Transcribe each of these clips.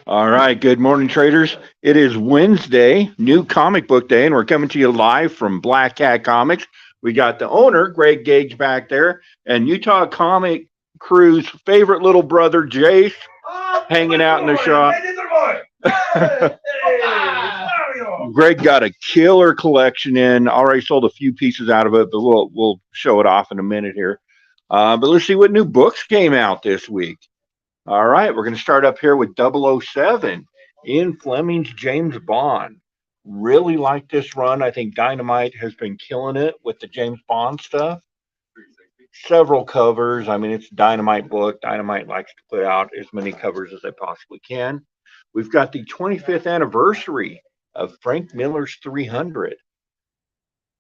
All right, good morning, traders. It is Wednesday, new comic book day, and we're coming to you live from Black Cat Comics. We got the owner, Greg Gage, back there, and Utah Comic Crew's favorite little brother, Jace, hanging out in the shop. Greg got a killer collection in. Already sold a few pieces out of it, but we'll show it off in a minute here. But let's see what new books came out this week. All right, we're going to start up here with 007 Ian Fleming's James Bond. Really like this run. I think Dynamite has been killing it with the James Bond stuff. Several covers. I mean, it's a Dynamite book. Dynamite likes to put out as many covers as they possibly can. We've got the 25th anniversary of Frank Miller's 300.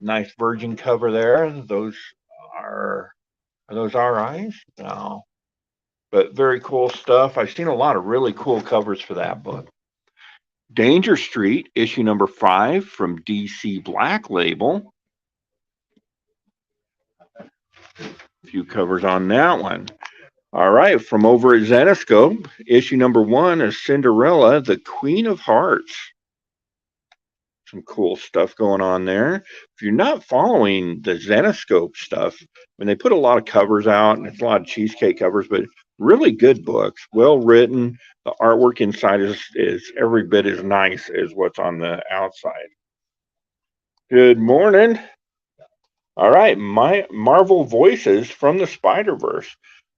Nice virgin cover there. Those are those RIs? No. But very cool stuff. I've seen a lot of really cool covers for that book. Danger Street, issue number 5 from DC Black Label. A few covers on that one. All right, from over at Zenescope, issue number 1 is Cinderella, the Queen of Hearts. Some cool stuff going on there. If you're not following the Zenescope stuff, I mean, they put a lot of covers out, and it's a lot of cheesecake covers, but really good books, well written. The artwork inside is every bit as nice as what's on the outside. Good morning. All right, my Marvel Voices from the Spider-Verse.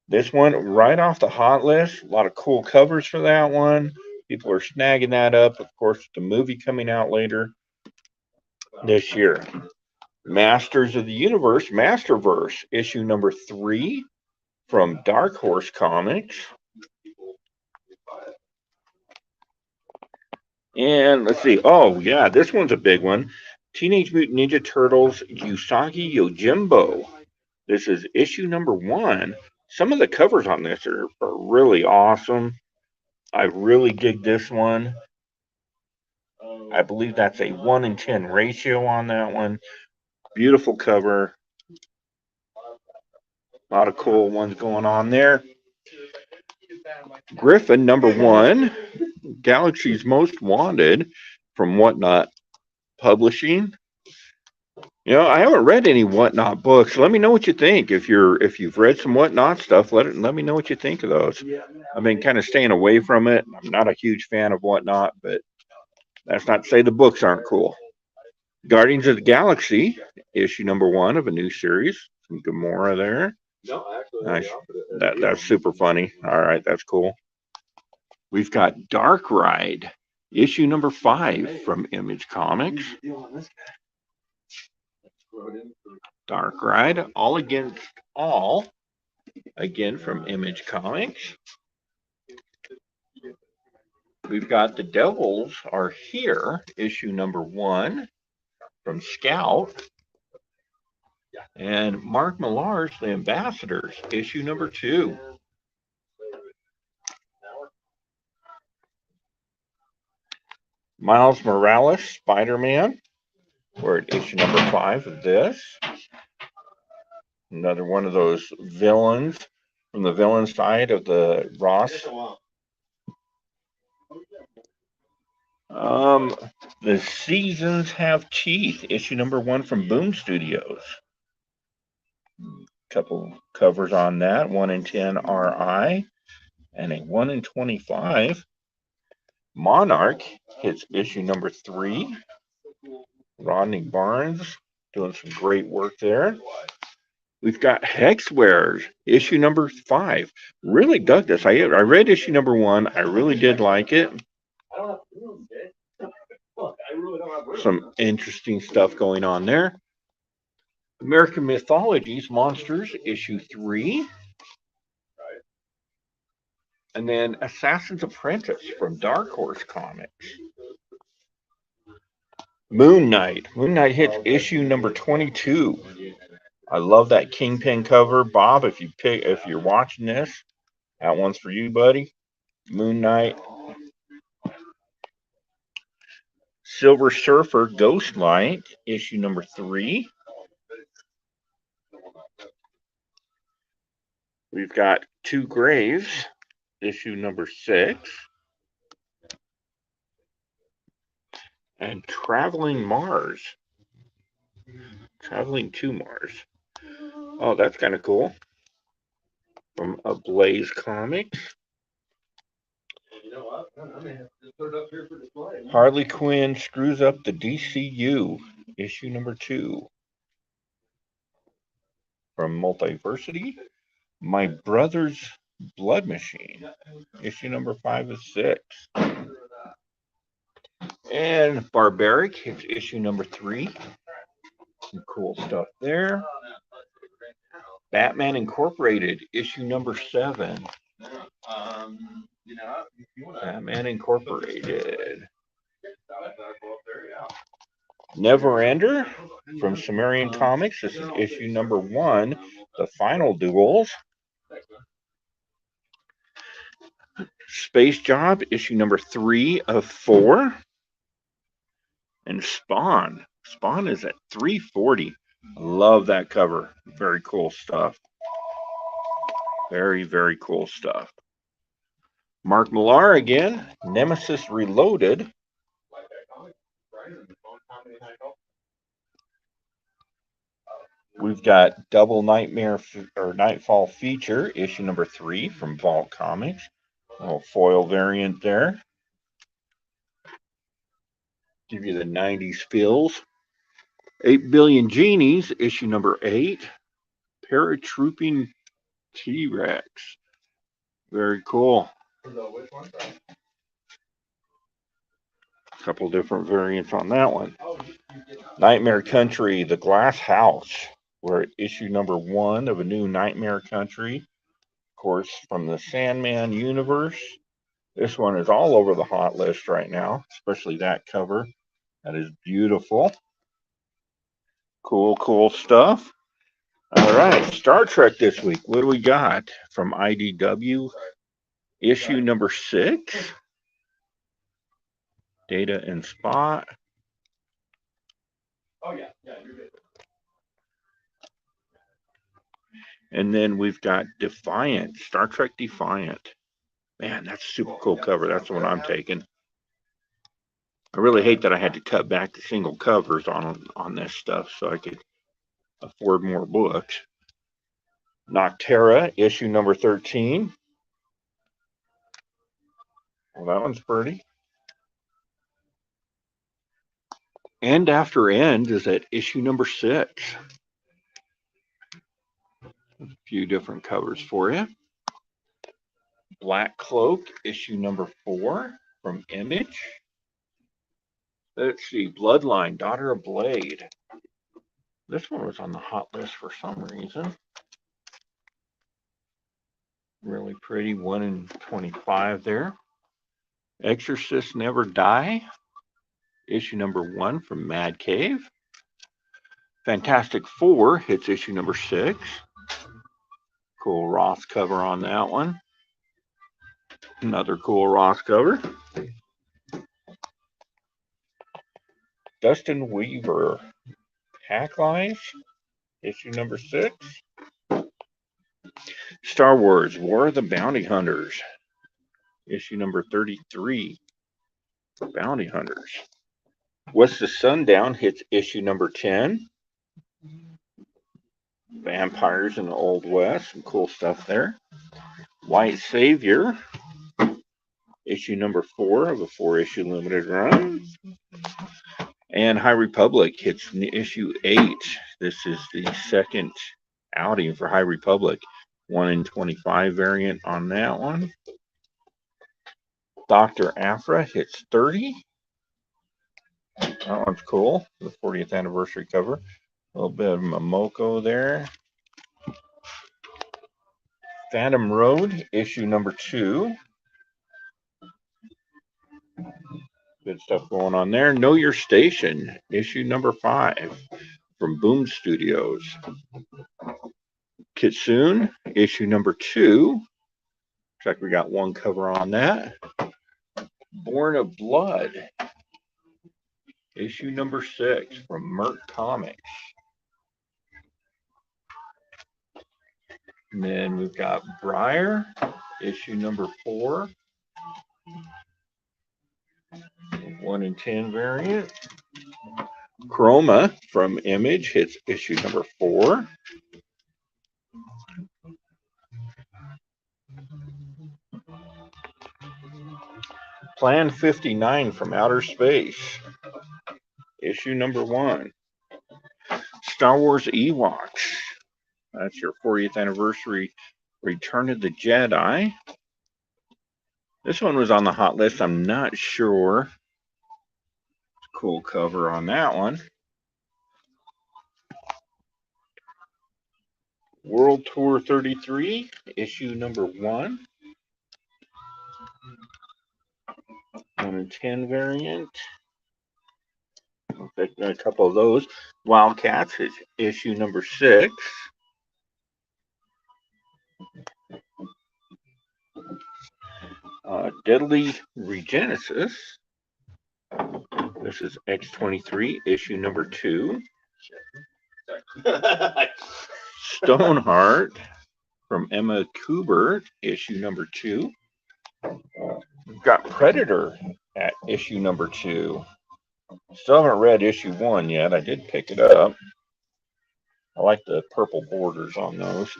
This one right off the hot list. A lot of cool covers for that one. People are snagging that up. Of course, the movie coming out later this year. Masters of the Universe, Masterverse, issue number 3 from Dark Horse Comics. And let's see. Oh, yeah, this one's a big one. Teenage Mutant Ninja Turtles Usagi Yojimbo. This is issue number 1. Some of the covers on this are really awesome. I really dig this one. I believe that's a 1-in-10 ratio on that one. Beautiful cover. A lot of cool ones going on there. Griffin, number 1, Galaxy's Most Wanted from Whatnot Publishing. You know, I haven't read any Whatnot books. Let me know what you think. If you've read some Whatnot stuff, let me know what you think of those. I've been kind of staying away from it. I'm not a huge fan of Whatnot, but that's not to say the books aren't cool. Guardians of the Galaxy, issue number 1 of a new series. Some Gamora there. Nice. That's super funny. All right, that's cool. We've got Dark Ride, issue number 5 from Image Comics. Dark Ride, All Against All, again from Image Comics. We've got The Devils Are Here, issue number 1 from Scout. And Mark Millar's The Ambassadors, issue number 2. Miles Morales, Spider-Man. We're at issue number 5 of this. Another one of those villains from the villain side of the Ross. The Seasons Have Teeth, issue number 1 from Boom Studios. Couple covers on that, 1-in-10 RI and a 1-in-25. Monarch hits issue number 3. Rodney Barnes doing some great work there. We've got Hexwares, issue number 5. Really dug this. I read issue number 1. I really did like it. Some interesting stuff going on there. American Mythologies Monsters, issue 3. And then Assassin's Apprentice from Dark Horse Comics. Moon Knight. Moon Knight hits issue number 22. I love that Kingpin cover. Bob, if you're watching this, that one's for you, buddy. Moon Knight. Silver Surfer Ghostlight, issue number 3. We've got Two Graves, issue number 6. And Traveling Mars. Traveling to Mars. Oh, that's kind of cool. From Ablaze Comics. Harley Quinn screws up the DCU, issue number 2. From Multiversity. My Brother's Blood Machine, issue number 5 of 6. And Barbaric, it's issue number 3. Some cool stuff there. Batman Incorporated, issue number 7. Batman Incorporated. Never Ender from Sumerian Comics. This is issue number 1, The Final Duels. Space Job, issue number 3 of 4. And Spawn. Spawn is at 340. Love that cover. Very cool stuff. Very, very cool stuff. Mark Millar again. Nemesis Reloaded. We've got Double Nightmare or Nightfall Feature, issue number 3 from Vault Comics. A little foil variant there. Give you the 90s feels. 8 Billion Genies, issue number 8. Paratrooping T-Rex. Very cool. A couple different variants on that one. Nightmare Country, The Glass House. We're at issue number 1 of a new Nightmare Country. Of course, from the Sandman universe. This one is all over the hot list right now, especially that cover. That is beautiful. Cool, cool stuff. All right, Star Trek this week. What do we got from IDW? Issue number 6. Data and Spot. Oh, yeah, you're good. And then we've got Defiant, Star Trek Defiant. Man, that's a super cool cover. That's the one I'm taking. I really hate that I had to cut back the single covers on this stuff so I could afford more books. Noctera, issue number 13. Well, that one's pretty. End After End is at issue number 6. There's a few different covers for you. Black Cloak, issue number 4 from Image. Let's see, Bloodline, Daughter of Blade. This one was on the hot list for some reason. Really pretty, 1 in 25 there. Exorcist Never Die, issue number 1 from Mad Cave. Fantastic Four hits issue number 6. Cool Ross cover on that one. Another cool Ross cover. Dustin Weaver, Hack Life, issue number 6. Star Wars, War of the Bounty Hunters, issue number 33. Bounty Hunters. What's the Sundown hits issue number 10. Vampires in the Old West, some cool stuff there. White Savior, issue number 4 of a 4-issue limited run. And High Republic hits issue 8. This is the second outing for High Republic. 1 in 25 variant on that one. Dr. Aphra hits 30. That one's cool. The 40th anniversary cover. A little bit of Momoko there. Phantom Road, issue number 2. Good stuff going on there. Know Your Station, issue number 5 from Boom Studios. Kitsune, issue number 2. Looks like we got one cover on that. Born of Blood, issue number 6 from Merc Comics. And then we've got Briar, issue number 4. 1 in 10 variant. Chroma from Image hits issue number 4. Plan 59 from Outer Space, issue number 1. Star Wars Ewoks, that's your 40th anniversary Return of the Jedi. This one was on the hot list. I'm not sure. Cool cover on that one. World Tour 33, issue number 1. 1 in 10 variant. A couple of those. Wildcats is issue number 6. Deadly Regenesis. This is X23, issue number 2. Stoneheart from Emma Kubert, issue number 2. We've got Predator at issue number 2. Still haven't read issue 1 yet. I did pick it up. I like the purple borders on those.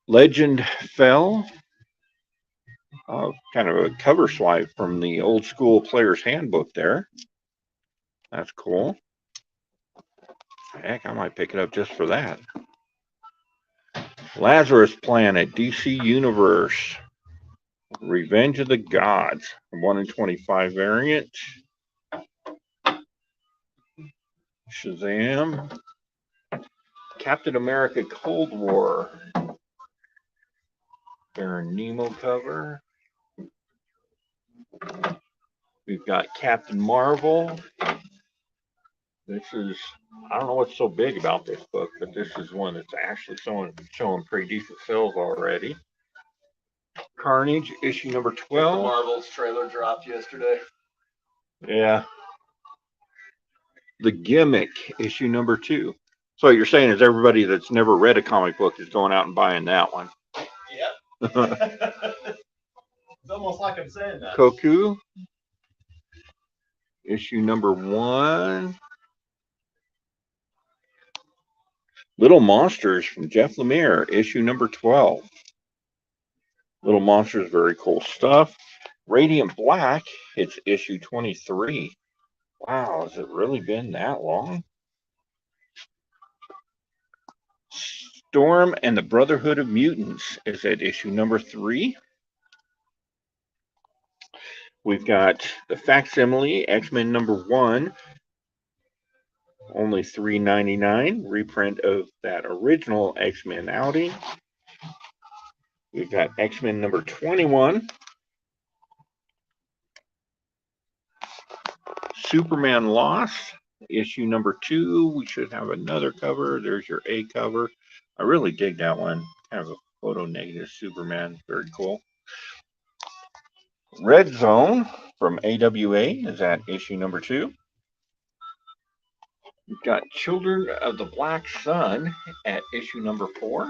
Legend Fell. Kind of a cover swipe from the old school player's handbook there. That's cool. Heck, I might pick it up just for that. Lazarus Planet, DC Universe. Revenge of the Gods, 1 in 25 variant. Shazam. Captain America Cold War. Baron Nemo cover. We've got Captain Marvel. This is, I don't know what's so big about this book, but this is one that's actually showing pretty decent sales already. Carnage, issue number 12. The Marvel's trailer dropped yesterday. Yeah. The Gimmick, issue number 2. So what you're saying is everybody that's never read a comic book is going out and buying that one. Yep. It's almost like I'm saying that. Koku, issue number 1. Little Monsters from Jeff Lemire, issue number 12. Little Monsters, very cool stuff. Radiant Black, it's issue 23. Wow, has it really been that long? Storm and the Brotherhood of Mutants is at issue number 3. We've got the Facsimile, X-Men number 1, only $3.99, reprint of that original X-Men outing. We've got X-Men number 21. Superman Lost, issue number 2. We should have another cover. There's your A cover. I really dig that one. Kind of a photo negative Superman. Very cool. Red Zone from AWA is at issue number 2. We've got Children of the Black Sun at issue number 4.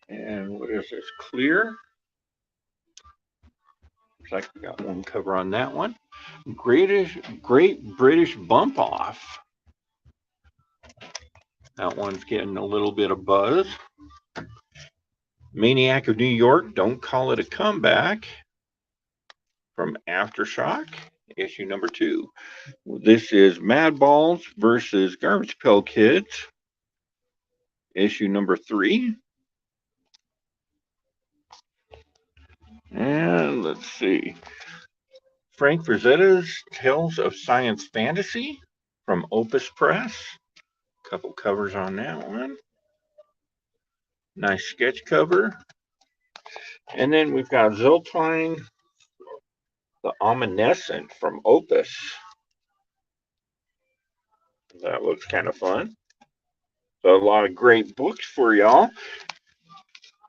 And what is this? Clear. Looks like we got one cover on that one. Great British Bump Off. That one's getting a little bit of buzz. Maniac of New York, Don't Call It a Comeback from Aftershock, issue number 2. This is Madballs versus Garbage Pail Kids, issue number 3. And let's see. Frank Frazetta's Tales of Science Fantasy from Opus Press. Couple covers on that one. Nice sketch cover. And then we've got Ziltwine, the Omniscient from Opus. That looks kind of fun. So a lot of great books for y'all.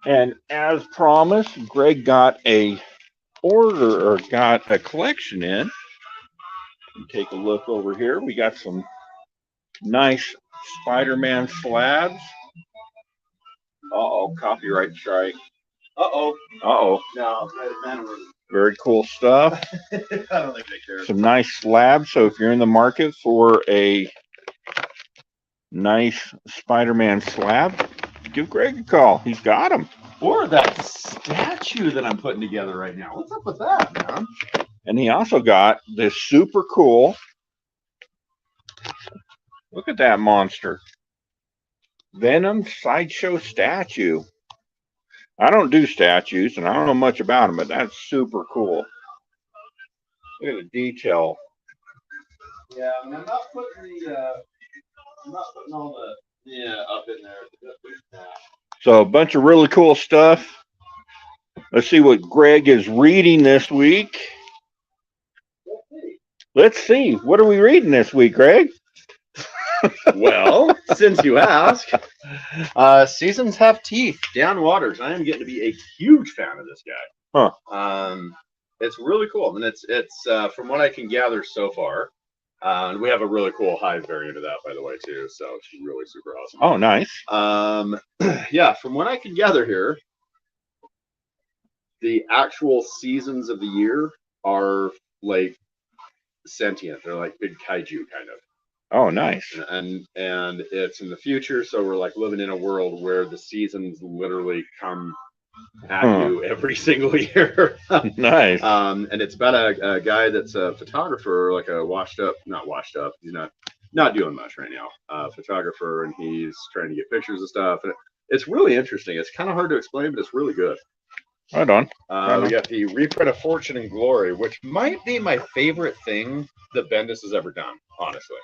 And as promised, Greg got a collection in. Take a look over here. We got some Nice Spider-Man slabs. Uh-oh, copyright strike. Uh-oh. Uh-oh. No, man, Very cool stuff. I don't think they care. Some nice slabs. So if you're in the market for a nice Spider-Man slab, give Greg a call. He's got them. Or that statue that I'm putting together right now. What's up with that, man? And he also got this super cool. Look at that monster. Venom sideshow statue. I don't do statues, and I don't know much about them, but that's super cool. Look at the detail. Yeah, I mean, I'm not putting all the up in there. So a bunch of really cool stuff. Let's see what Greg is reading this week. Let's see. What are we reading this week, Greg? Well, since you ask, Seasons Have Teeth, Dan Waters. I am getting to be a huge fan of this guy. Huh. It's really cool. And it's from what I can gather so far. And we have a really cool Hive variant of that, by the way, too. So it's really super awesome. Oh, nice. Yeah, from what I can gather here, the actual seasons of the year are like sentient. They're like big kaiju kind of. Oh, nice. And it's in the future, so we're like living in a world where the seasons literally come at you every single year. Nice. And it's about a guy that's a photographer, like a not washed up. He's not doing much right now. Photographer, and he's trying to get pictures of stuff. And it's really interesting. It's kind of hard to explain, but it's really good. Right on. We got the reprint of Fortune and Glory, which might be my favorite thing that Bendis has ever done, honestly.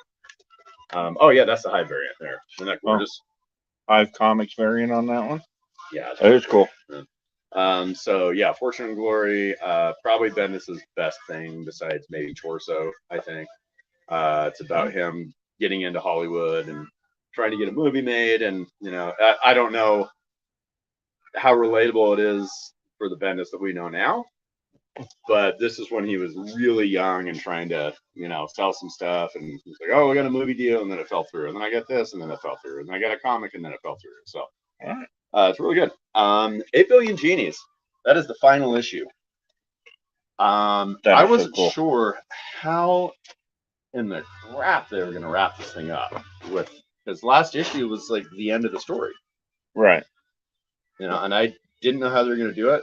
Oh yeah, that's the Hive variant there. Isn't that gorgeous? Hive Comics variant on that one. Yeah, that is cool. So yeah, Fortune and Glory, probably Bendis' best thing besides maybe Torso, I think. It's about him getting into Hollywood and trying to get a movie made, and I don't know how relatable it is for the Bendis that we know now, but this is when he was really young and trying to sell some stuff, and he's like, oh, we got a movie deal, and then it fell through, and then I got this, and then it fell through, and then I got a comic, and then it fell through. So it's really good. 8 Billion Genies, that is the final issue. I wasn't sure how in the crap they were going to wrap this thing up with, because last issue was like the end of the story, right? And I didn't know how they were going to do it.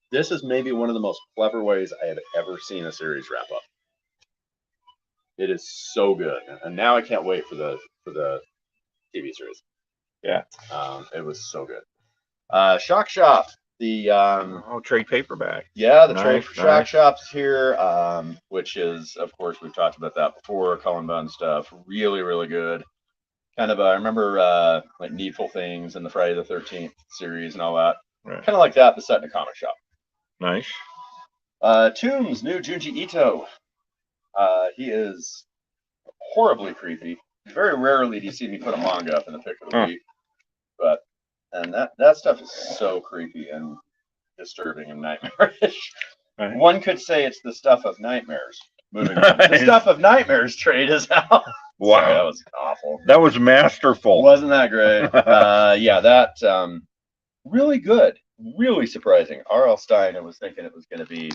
This is maybe one of the most clever ways I have ever seen a series wrap up. It is so good, and now I can't wait for the TV series. Yeah, it was so good. Shock Shop, the trade paperback. Yeah, the trade for Shock Shop's here, which is, of course, we've talked about that before. Cullen Bunn stuff, really, really good. Kind of, I remember like Needful Things and the Friday the 13th series and all that. Right. Kind of like that, but set in a comic shop. Nice. Tombs, new Junji Ito. He is horribly creepy. Very rarely do you see me put a manga up in the pick of the week, but that stuff is so creepy and disturbing and nightmarish. Right. One could say it's the stuff of nightmares. Moving on. The stuff of nightmares trade is out. Wow, sorry, that was awful. That was masterful. Wasn't that great? Yeah, that really good. Really surprising. R.L. Stein, I was thinking it was going to be,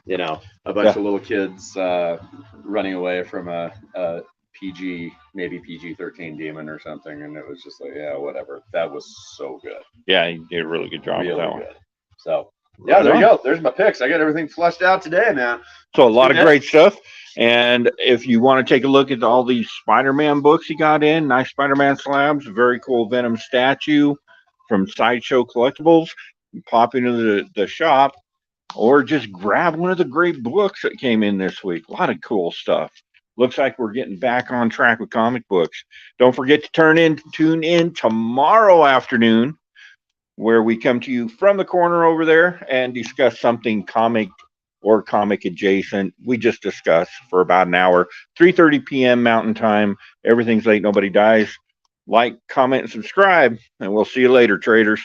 a bunch of little kids running away from a PG, maybe PG-13 demon or something, and it was just like, yeah, whatever. That was so good. Yeah, he did a really good job with that one. So, yeah, there you go. There's my picks. I got everything fleshed out today, man. So a lot of great stuff. And if you want to take a look at all these Spider-Man books he got in, nice Spider-Man slabs, very cool Venom statue from Sideshow Collectibles, pop into the shop, or just grab one of the great books that came in this week. A lot of cool stuff. Looks like we're getting back on track with comic books. Don't forget to tune in tomorrow afternoon, where we come to you from the corner over there and discuss something comic or comic adjacent. We just discuss for about an hour, 3:30 p.m. Mountain Time. Everything's late, nobody dies. Like, comment, and subscribe, and we'll see you later, traders.